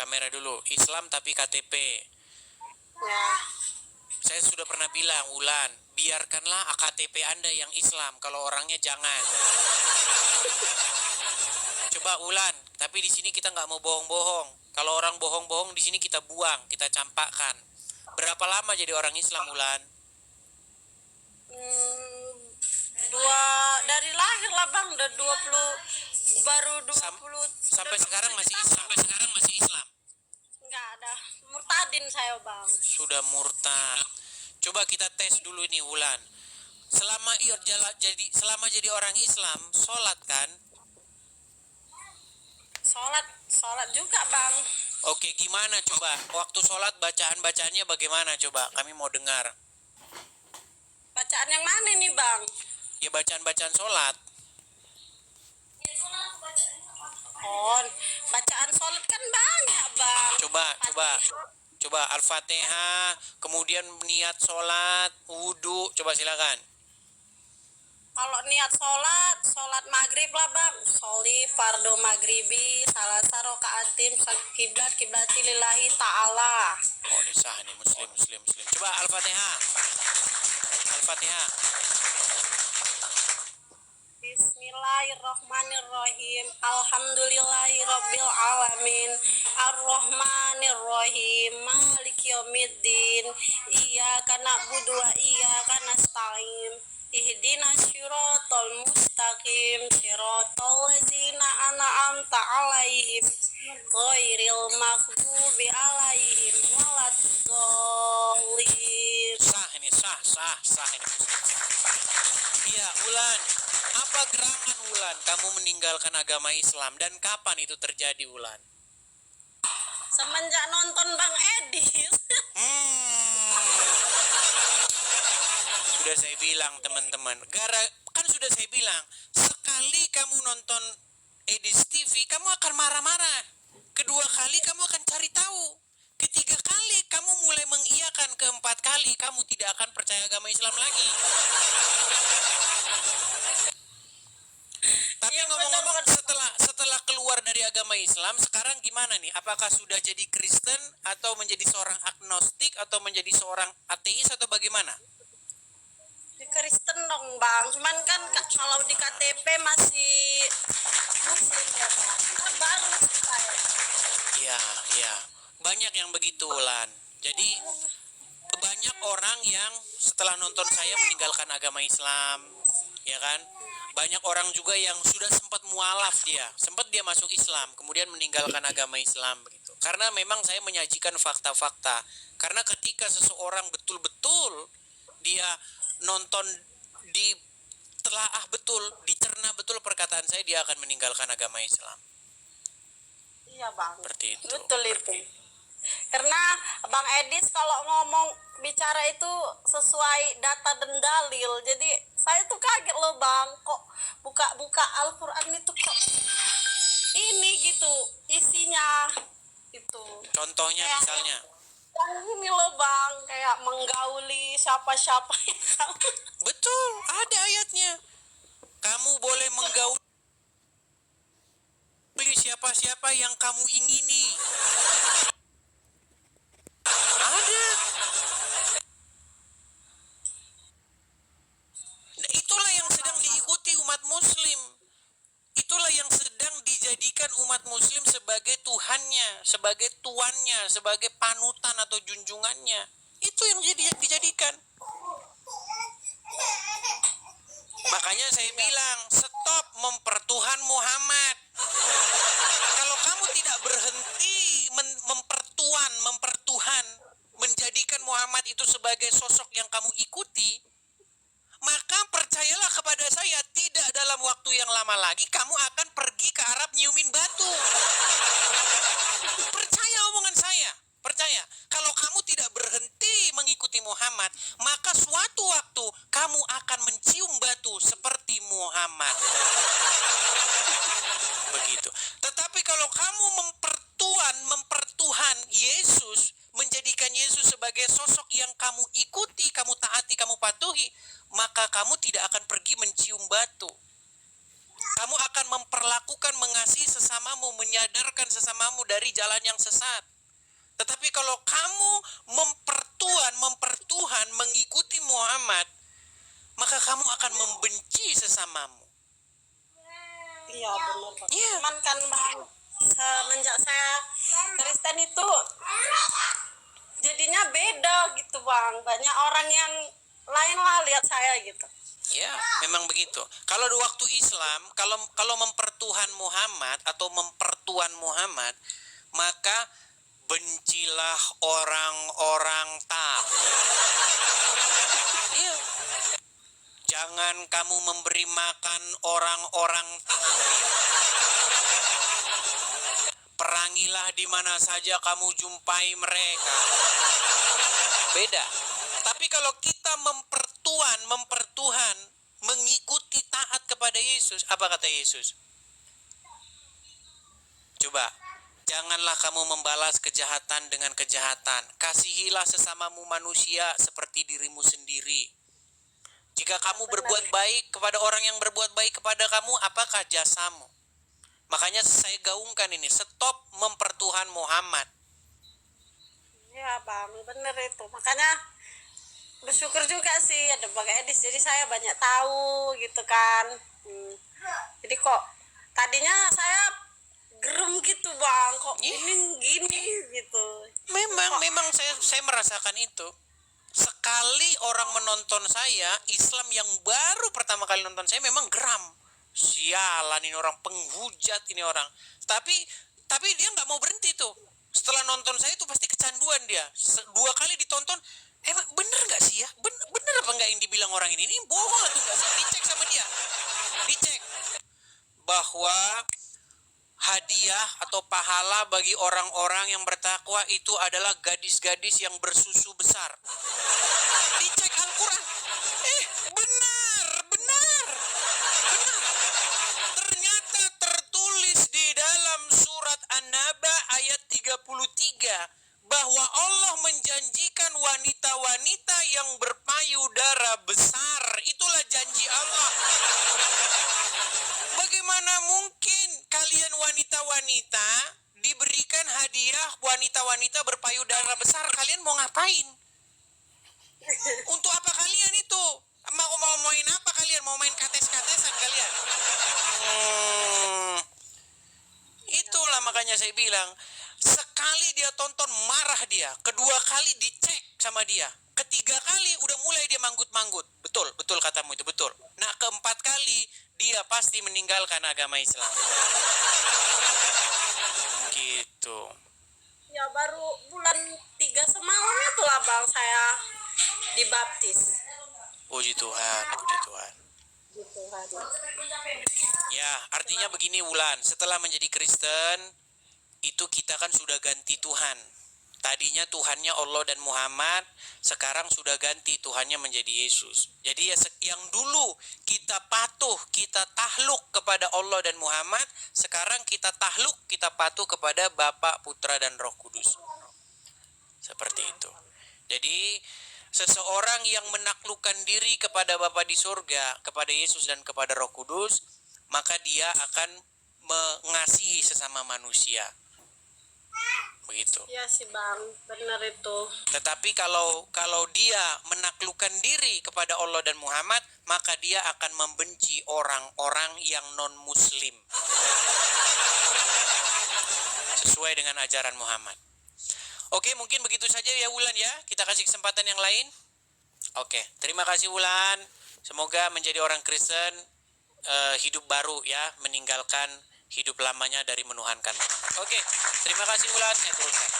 kamera dulu. Islam tapi KTP. Ya. Saya sudah pernah bilang, Wulan, biarkanlah KTP Anda yang Islam, kalau orangnya jangan. Coba Wulan, tapi di sini kita nggak mau bohong-bohong. Kalau orang bohong-bohong di sini kita buang, kita campakkan. Berapa lama jadi orang Islam, Wulan? Dari lahir lah Bang, udah 20, baru 20. Sampai sekarang masih Islam. Enggak ada, murtadin saya Bang. Sudah murtad. Coba kita tes dulu nih Wulan. Selama jadi orang Islam, sholat kan? Sholat juga Bang. Oke, gimana coba? Waktu sholat bacaan-bacaannya bagaimana coba? Kami mau dengar. Bacaan yang mana nih Bang? Ya bacaan-bacaan sholat. Oh, bacaan sholat kan banyak Bang. Coba Al-Fatihah, kemudian niat sholat, wudhu, coba silakan. Kalau niat sholat maghrib lah Bang. Sholi fardu maghribi salasa rakaatin kiblati lillahi ta'ala. Oh, ini sah nih, muslim. Coba Al-Fatihah. Bismillahirrahmanirrahim. Alhamdulillahirabbil alamin. Arrahmanirrahim. Maliki yaumiddin. Iyyaka na'budu wa iyyaka nasta'in. Ihdinas siratal mustaqim. Siratal ladzina an'amta 'alaihim ghairil maghdubi alaihim waladdallin. Sah ini. Iya, Wulan. Apa gerangan Wulan kamu meninggalkan agama Islam dan kapan itu terjadi Wulan? Semenjak nonton Bang Edis. Sudah saya bilang teman-teman, kan sudah saya bilang, sekali kamu nonton Edis TV, kamu akan marah-marah. Kedua kali kamu akan cari tahu. Ketiga kali kamu mulai mengiyakan, keempat kali kamu tidak akan percaya agama Islam lagi. Tapi Ya, ngomong-ngomong, setelah keluar dari agama Islam, sekarang gimana nih? Apakah sudah jadi Kristen atau menjadi seorang agnostik atau menjadi seorang ateis atau bagaimana? Di Kristen dong Bang, cuman kan kalau di KTP masih Muslim ya Bang. Kan baru saya. Iya. Banyak yang begitu, Lan. Jadi banyak orang yang setelah nonton saya meninggalkan agama Islam, ya kan? Banyak orang juga yang sudah sempat mualaf sempat dia masuk Islam, kemudian meninggalkan agama Islam begitu. Karena memang saya menyajikan fakta-fakta. Karena ketika seseorang betul-betul dia nonton, ditelaah betul, dicerna betul perkataan saya, dia akan meninggalkan agama Islam. Iya Bang. Seperti itu. Betul itu. Karena Bang Edis kalau ngomong bicara itu sesuai data dan dalil. Jadi saya tuh kaget loh Bang, kok buka Al-Qur'an itu kok ini gitu isinya itu. Contohnya kayak misalnya yang ini loh Bang, kayak menggauli siapa-siapa yang betul, ada ayatnya. Kamu boleh menggauli siapa-siapa yang kamu ingini. Ada. Nah, itulah yang sedang diikuti umat muslim. Itulah yang sedang dijadikan umat muslim sebagai Tuhannya, sebagai tuannya, sebagai panutan atau junjungannya. Itu yang dijadikan. Makanya saya bilang, stop mempertuhan Muhammad. Kalau kamu tidak berhenti mempertuhan, menjadikan Muhammad itu sebagai sosok yang kamu ikuti, maka percayalah kepada saya, tidak dalam waktu yang lama lagi kamu akan pergi ke Arab nyiumin batu. Percaya omongan saya. Percaya, kalau kamu tidak berhenti mengikuti Muhammad, maka suatu waktu kamu akan mencium batu seperti Muhammad. Begitu. Tetapi kalau kamu mempertuhan Yesus, menjadikan Yesus sebagai sosok yang kamu ikuti, kamu taati, kamu patuhi, maka kamu tidak akan pergi mencium batu. Kamu akan memperlakukan, mengasihi sesamamu, menyadarkan sesamamu dari jalan yang sesat. Tetapi kalau kamu mempertuhan, mengikuti Muhammad, maka kamu akan membenci sesamamu. Iya benar Bang. Iya. Cuman kan Bang, semenjak saya Kristen itu jadinya beda gitu Bang. Banyak orang yang lain lah lihat saya gitu. Ya, memang begitu. Kalau di waktu Islam, kalau mempertuhan Muhammad atau mempertuan Muhammad, maka bencilah orang-orang taat. Iya. Jangan kamu memberi makan orang-orang taat. Perangilah di mana saja kamu jumpai mereka. Beda. Tapi kalau kita mempertuhan, mengikuti taat kepada Yesus, apa kata Yesus? Coba, janganlah kamu membalas kejahatan dengan kejahatan. Kasihilah sesamamu manusia seperti dirimu sendiri. Jika kamu berbuat baik kepada orang yang berbuat baik kepada kamu, apakah jasamu? Makanya saya gaungkan ini, stop mempertuhan Muhammad. Ya Bang, bener itu. Makanya bersyukur juga sih ada Bang Edis. Jadi saya banyak tahu gitu kan. Jadi kok tadinya saya gerem gitu Bang, kok ini gini gitu. Memang saya merasakan itu. Sekali orang menonton saya, Islam yang baru pertama kali nonton saya memang geram. Sialan ini orang, penghujat ini orang. Tapi dia nggak mau berhenti tuh. Setelah nonton saya itu pasti kecanduan dia. 2 kali ditonton, emang bener nggak sih ya? Bener apa nggak yang dibilang orang ini? Ini bohong atau nggak sih? Dicek sama dia. Dicek bahwa hadiah atau pahala bagi orang-orang yang bertakwa itu adalah gadis-gadis yang bersusu besar. Dicek Al-Quran. Benar. Ternyata tertulis di dalam surat An-Naba ayat 33 bahwa Allah menjanjikan wanita-wanita yang berpayudara besar. Itulah janji Allah. Bagaimana mungkin kalian wanita-wanita diberikan hadiah wanita-wanita berpayudara besar? Kalian mau ngapain? Untuk apa kalian itu? Mau main apa kalian? Mau main kates-katesan kalian? Itulah makanya saya bilang, sekali dia tonton marah dia, kedua kali dicek sama dia, ketiga kali udah mulai dia manggut-manggut. Betul katamu itu, betul. Nah, keempat kali dia pasti meninggalkan agama Islam. Gitu. Ya baru bulan 3 semalam itulah Bang saya dibaptis. Puji Tuhan. Gitu kan. Ya, artinya begini Wulan, setelah menjadi Kristen, itu kita kan sudah ganti Tuhan. Tadinya Tuhannya Allah dan Muhammad, sekarang sudah ganti Tuhannya menjadi Yesus. Jadi yang dulu kita patuh, kita tahluk kepada Allah dan Muhammad, sekarang kita tahluk, kita patuh kepada Bapa, Putra, dan Roh Kudus. Seperti itu. Jadi seseorang yang menaklukkan diri kepada Bapa di surga, kepada Yesus dan kepada Roh Kudus, maka dia akan mengasihi sesama manusia. Begitu. Iya sih Bang, benar itu. Tetapi kalau dia menaklukkan diri kepada Allah dan Muhammad, maka dia akan membenci orang-orang yang non-muslim. Sesuai dengan ajaran Muhammad. Oke, mungkin begitu saja ya Wulan ya. Kita kasih kesempatan yang lain. Oke, terima kasih Wulan. Semoga menjadi orang Kristen hidup baru ya, meninggalkan hidup lamanya dari menuhankan Muhammad. Oke, terima kasih Wulan. Saya turunkan.